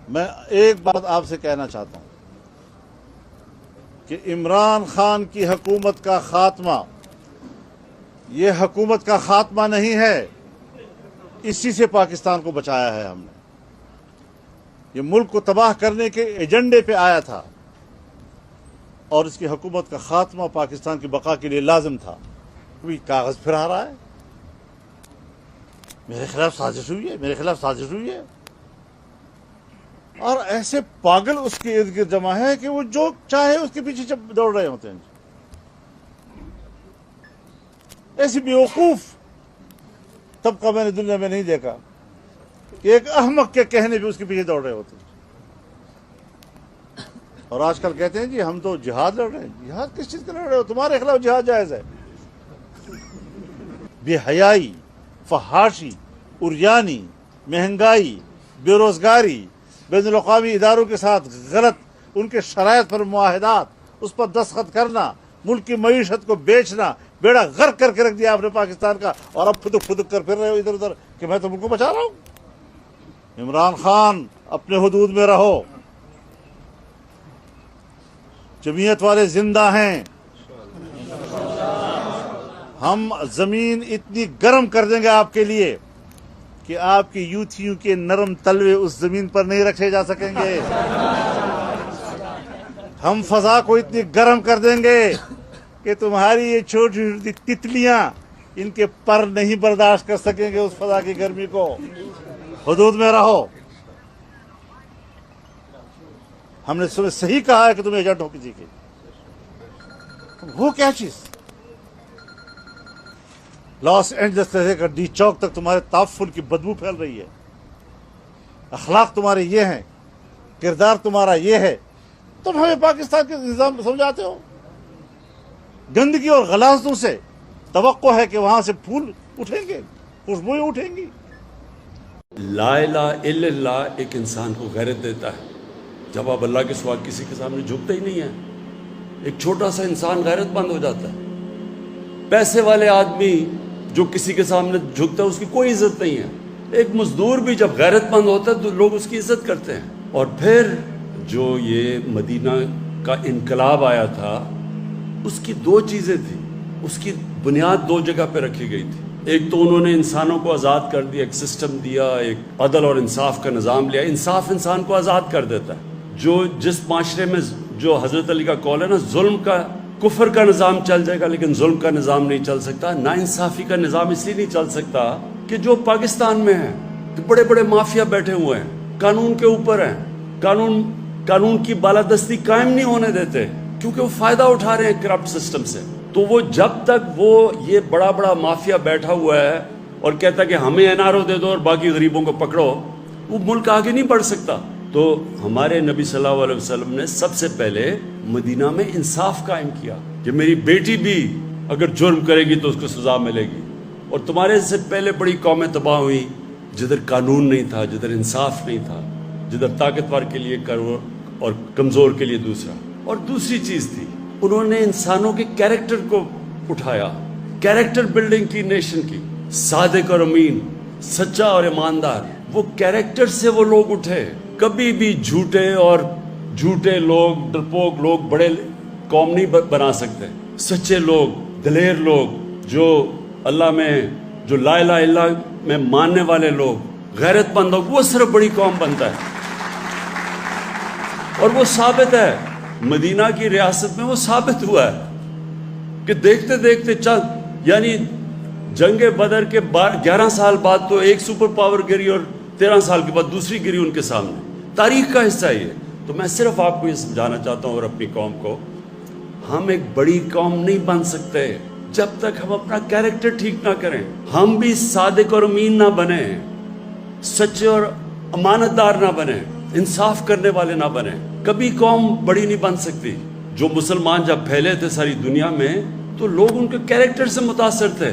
میں ایک بات آپ سے کہنا چاہتا ہوں کہ عمران خان کی حکومت کا خاتمہ یہ حکومت کا خاتمہ نہیں ہے، اسی سے پاکستان کو بچایا ہے ہم نے۔ یہ ملک کو تباہ کرنے کے ایجنڈے پہ آیا تھا اور اس کی حکومت کا خاتمہ پاکستان کی بقا کے لیے لازم تھا۔ کوئی کاغذ پھرا رہا ہے، میرے خلاف سازش ہوئی ہے، میرے خلاف سازش ہوئی ہے، اور ایسے پاگل اس کے ارد گرد جمع ہے کہ وہ جو چاہے اس کے پیچھے دوڑ رہے ہوتے ہیں۔ ایسی بیوقوف طبقہ میں نے دنیا میں نہیں دیکھا کہ ایک احمق کے کہنے پہ اس کے پیچھے دوڑ رہے ہوتے ہیں۔ اور آج کل کہتے ہیں جی ہم تو جہاد لڑ رہے ہیں۔ جہاد کس چیز کا لڑ رہے ہو؟ تمہارے خلاف جہاد جائز ہے۔ بے حیائی، فحاشی، عریانی، مہنگائی، بے روزگاری، بین الاقوامی اداروں کے ساتھ غلط ان کے شرائط پر معاہدات، اس پر دستخط کرنا، ملک کی معیشت کو بیچنا، بیڑا غرق کر کے رکھ دیا آپ نے پاکستان کا، اور اب پھدک پھدک کر پھر رہے ہو ادھر ادھر کہ میں تو ملک کو بچا رہا ہوں۔ عمران خان اپنے حدود میں رہو، جمعیت والے زندہ ہیں، ہم زمین اتنی گرم کر دیں گے آپ کے لیے کہ آپ کی یوتھیوں کے نرم تلوے اس زمین پر نہیں رکھے جا سکیں گے۔ ہم فضا کو اتنی گرم کر دیں گے کہ تمہاری یہ چھوٹی چھوٹی تتلیاں ان کے پر نہیں برداشت کر سکیں گے اس فضا کی گرمی کو۔ حدود میں رہو۔ ہم نے تمہیں صحیح کہا ہے کہ تم ایجنٹ ہو کسی کے، وہ کیا چیز؟ لاس اینجلس سے لے کر ڈی چوک تک تمہارے تعفن کی بدبو پھیل رہی ہے، اخلاق تمہارے یہ ہیں، کردار تمہارا یہ ہے، تم ہمیں پاکستان کے نظام سمجھاتے ہو؟ گندگی اور غلاظتوں سے توقع ہے کہ وہاں سے پھول اٹھیں گے، خوشبوئیں اٹھیں گی۔ لا الہ الا اللہ ایک انسان کو غیرت دیتا ہے جب آپ اللہ کے سوا کسی کے سامنے جھکتے ہی نہیں ہیں۔ ایک چھوٹا سا انسان غیرت مند ہو جاتا ہے۔ پیسے والے آدمی جو کسی کے سامنے جھکتا ہے اس کی کوئی عزت نہیں ہے۔ ایک مزدور بھی جب غیرت مند ہوتا ہے تو لوگ اس کی عزت کرتے ہیں۔ اور پھر جو یہ مدینہ کا انقلاب آیا تھا اس کی دو چیزیں تھیں، اس کی بنیاد دو جگہ پہ رکھی گئی تھی۔ ایک تو انہوں نے انسانوں کو آزاد کر دیا، ایک سسٹم دیا، ایک عدل اور انصاف کا نظام لیا۔ انصاف انسان کو آزاد کر دیتا ہے۔ جس معاشرے میں جو حضرت علی کا قول ہے نا، ظلم کا کفر کا نظام چل جائے گا لیکن ظلم کا نظام نہیں چل سکتا، نا انصافی کا نظام اس لیے نہیں چل سکتا کہ جو پاکستان میں ہیں بڑے بڑے مافیا بیٹھے ہوئے ہیں، قانون کے اوپر ہیں، قانون کی بالادستی قائم نہیں ہونے دیتے کیونکہ وہ فائدہ اٹھا رہے ہیں کرپٹ سسٹم سے۔ تو وہ جب تک وہ یہ بڑا بڑا مافیا بیٹھا ہوا ہے اور کہتا ہے کہ ہمیں این آر او دے دو اور باقی غریبوں کو پکڑو، وہ ملک آگے نہیں بڑھ سکتا۔ تو ہمارے نبی صلی اللہ علیہ وسلم نے سب سے پہلے مدینہ میں انصاف قائم کیا کہ میری بیٹی بھی اگر جرم کرے گی تو اس کو سزا ملے گی۔ اور تمہارے سے پہلے بڑی قومیں تباہ ہوئی جدھر قانون نہیں تھا، جدھر انصاف نہیں تھا، جدھر طاقتور کے لیے کرو اور کمزور کے لیے دوسرا۔ اور دوسری چیز تھی، انہوں نے انسانوں کے کیریکٹر کو اٹھایا، کیریکٹر بلڈنگ کی نیشن کی، صادق اور امین، سچا اور ایماندار۔ وہ کیریکٹر سے وہ لوگ اٹھے۔ کبھی بھی جھوٹے لوگ، ڈرپوک لوگ بڑے قوم نہیں بنا سکتے۔ سچے لوگ، دلیر لوگ، جو اللہ میں، جو لا الہ الا اللہ میں ماننے والے لوگ، غیرت مند لوگ، وہ صرف بڑی قوم بنتا ہے۔ اور وہ ثابت ہے، مدینہ کی ریاست میں وہ ثابت ہوا ہے کہ دیکھتے دیکھتے یعنی جنگ بدر کے 11 سال بعد تو ایک سپر پاور گری اور 13 سال کے بعد دوسری گری ان کے سامنے۔ تاریخ کا حصہ یہ۔ تو میں صرف آپ کو یہ سمجھانا چاہتا ہوں اور اپنی قوم کو، ہم ایک بڑی قوم نہیں بن سکتے جب تک ہم اپنا کیریکٹر ٹھیک نہ کریں۔ ہم بھی صادق اور امین نہ بنیں، سچے اور امانت دار نہ بنیں، انصاف کرنے والے نہ بنیں، کبھی قوم بڑی نہیں بن سکتی۔ جو مسلمان جب پھیلے تھے ساری دنیا میں تو لوگ ان کے کیریکٹر سے متاثر تھے۔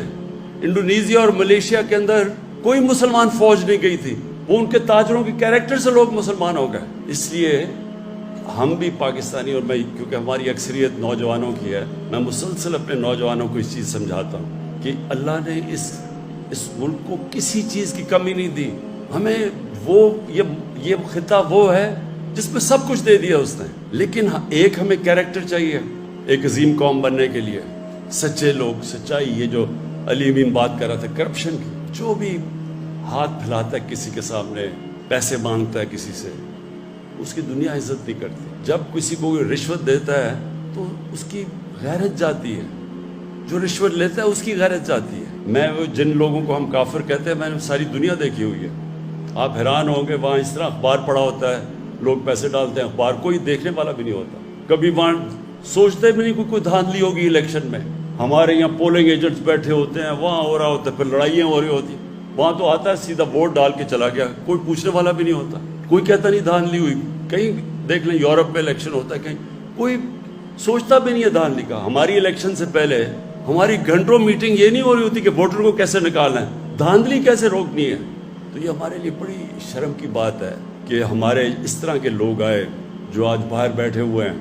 انڈونیزیا اور ملیشیا کے اندر کوئی مسلمان فوج نہیں گئی تھی، وہ ان کے تاجروں کے کیریکٹر سے لوگ مسلمان ہو گئے۔ اس لیے ہم بھی پاکستانی، اور میں کیونکہ ہماری اکثریت نوجوانوں کی ہے، میں مسلسل اپنے نوجوانوں کو اس چیز سمجھاتا ہوں کہ اللہ نے اس ملک کو کسی چیز کی کمی نہیں دی۔ ہمیں یہ خطہ وہ ہے جس میں سب کچھ دے دیا اس نے، لیکن ایک ہمیں کیریکٹر چاہیے ایک عظیم قوم بننے کے لیے، سچے لوگ، سچائی، یہ جو علی امین بات کر رہا تھا کرپشن کی، جو بھی ہاتھ پھیلاتا ہے کسی کے سامنے، پیسے مانگتا ہے کسی سے، اس کی دنیا عزت نہیں کرتی۔ جب کسی کو رشوت دیتا ہے تو اس کی غیرت جاتی ہے، جو رشوت لیتا ہے اس کی غیرت جاتی ہے۔ میں جن لوگوں کو ہم کافر کہتے ہیں، میں نے ساری دنیا دیکھی ہوئی ہے، آپ حیران ہوں گے، وہاں اس طرح اخبار پڑا ہوتا ہے، لوگ پیسے ڈالتے ہیں، اخبار کوئی دیکھنے والا بھی نہیں ہوتا، کبھی وہاں سوچتے بھی نہیں کوئی دھاندلی ہوگی الیکشن میں۔ ہمارے یہاں پولنگ ایجنٹس بیٹھے ہوتے ہیں، وہاں ہو رہا ہوتا ہے، پھر لڑائیاں ہو رہی ہوتی، وہاں تو آتا ہے سیدھا ووٹ ڈال کے چلا گیا، کوئی پوچھنے والا بھی نہیں ہوتا، کوئی کہتا نہیں دھاندلی ہوئی۔ کہیں دیکھ لیں یورپ میں الیکشن ہوتا ہے، کہیں کوئی سوچتا بھی نہیں ہے دھاندلی کا۔ ہماری الیکشن سے پہلے ہماری گھنٹوں میٹنگ یہ نہیں ہو رہی ہوتی کہ ووٹر کو کیسے نکالنا ہے، دھاندلی کیسے روکنی ہے۔ تو یہ ہمارے لیے بڑی شرم کی بات ہے کہ ہمارے اس طرح کے لوگ آئے جو آج باہر بیٹھے ہوئے ہیں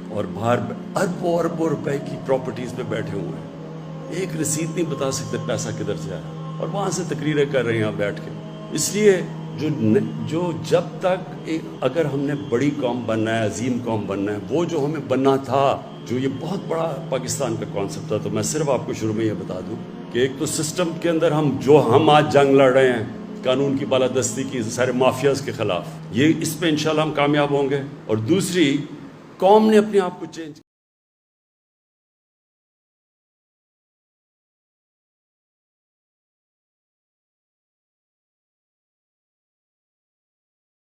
اور باہر اربوں اربوں روپے کی پراپرٹیز پہ بیٹھے ہوئے ہیں، ایک رسید نہیں بتا سکتے پیسہ کدھر سے آیا، اور وہاں سے تقریریں کر رہے ہیں بیٹھ کے۔ اس لیے جو جب تک اگر ہم نے بڑی قوم بننا ہے، عظیم قوم بننا ہے، وہ جو ہمیں بننا تھا، جو یہ بہت بڑا پاکستان کا کانسیپٹ تھا، تو میں صرف آپ کو شروع میں یہ بتا دوں کہ ایک تو سسٹم کے اندر ہم آج جنگ لڑ رہے ہیں قانون کی بالادستی کی، سارے مافیاز کے خلاف، یہ اس پہ انشاءاللہ ہم کامیاب ہوں گے، اور دوسری قوم نے اپنے آپ کو چینج